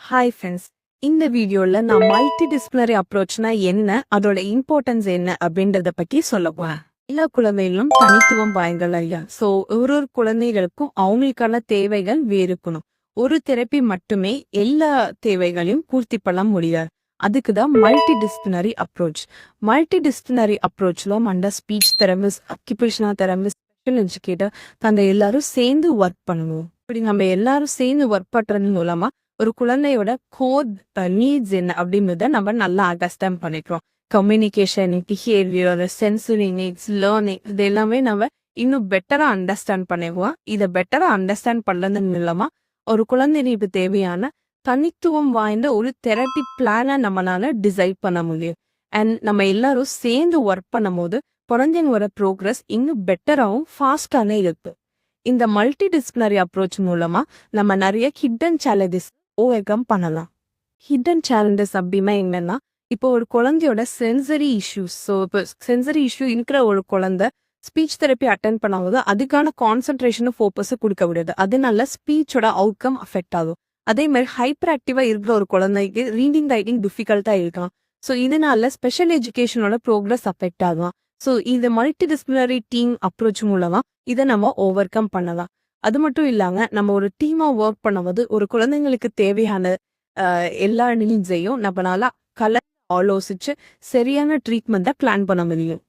Hi friends. இந்த வீடியோல நான் மல்டி டிசிப்ளினரி அப்ரோச்னா என்ன, அதோட இம்பார்ட்டன்ஸ் என்ன அப்படின்றத பத்தி சொல்ல போறேன். எல்லா குழந்தைகளும் தனித்துவம் வாய்ந்தது ஐயா. ஸோ ஒரு குழந்தைகளுக்கும் அவங்களுக்கான தேவைகள் வேறுக்கணும். ஒரு தெரப்பி மட்டுமே எல்லா தேவைகளையும் பூர்த்தி பண்ண முடியாது. அதுக்கு தான் multi disciplinary approach. Multi disciplinary அப்ரோச்ல மண்ட speech therapist, occupational therapist, special educator தந்த எல்லாரும் சேர்ந்து ஒர்க் பண்ணுவோம். இப்படி நம்ம எல்லாரும் சேர்ந்து ஒர்க் பண்றது மூலமா ஒரு குழந்தையோட கோர் நீட்ஸ் என்ன அப்படின்றத நம்ம நல்லா அண்டர்ஸ்டாண்ட் பண்ணிக்கிறோம். Communication, behaviour, sensory needs, learning இது எல்லாமே நம்ம இன்னும் பெட்டரா அண்டர்ஸ்டாண்ட் பண்ணிக்குவோம். இதை பெட்டரா அண்டர்ஸ்டாண்ட் பண்ணது மூலமா ஒரு குழந்தைக்கு தேவையான தனித்துவம் வாய்ந்த ஒரு தெரப்பி பிளானை நம்மளால டிசைட் பண்ண முடியும். அண்ட் நம்ம எல்லாரும் சேர்ந்து ஒர்க் பண்ணும் போது குழந்தைங்களோட ப்ரோக்ரஸ் இன்னும் பெட்டராகவும் ஃபாஸ்டான இருக்கு. இந்த மல்டி டிசிப்ளினரி அப்ரோச் மூலமா நம்ம நிறைய ஹிடன் சேலஞ்சஸ் ஓவர்கம் பண்ணலாம். ஹிடன் சேலஞ்சஸ் அப்படின்னா என்னன்னா, இப்போ ஒரு குழந்தையோட சென்சரி இஷ்யூஸ், ஸோ இப்போ சென்சரி இஷ்யூ இருக்கிற ஒரு குழந்தை ஸ்பீச் தெரப்பி அட்டென்ட் பண்ணும்போது அதுக்கான கான்சென்ட்ரேஷனும் ஃபோக்கஸும் கொடுக்க விடாது. அதனால ஸ்பீச்சோட அவுட்கம் அஃபெக்ட் ஆகும். அதே மாதிரி ஹைப்பர் ஆக்டிவா இருக்கிற ஒரு குழந்தைக்கு ரீடிங் ரைட்டிங் டிஃபிகல்ட்டா இருக்கலாம். ஸோ இதனால ஸ்பெஷல் எஜுகேஷனோட ப்ரோக்ரஸ் அஃபெக்ட் ஆகும். ஸோ இந்த மல்டி டிசிப்ளினரி டீம் அப்ரோச் மூலமா இதை நம்ம ஓவர் கம் பண்ணலாம். அது மட்டும் இல்லாம நம்ம ஒரு டீமா ஒர்க் பண்ணும்போது ஒரு குழந்தைங்களுக்கு தேவையான எல்லா நீட்ஸையும் நம்மளால கலந்து ஆலோசிச்சு சரியான ட்ரீட்மெண்ட்டை பிளான் பண்ண முடியும்.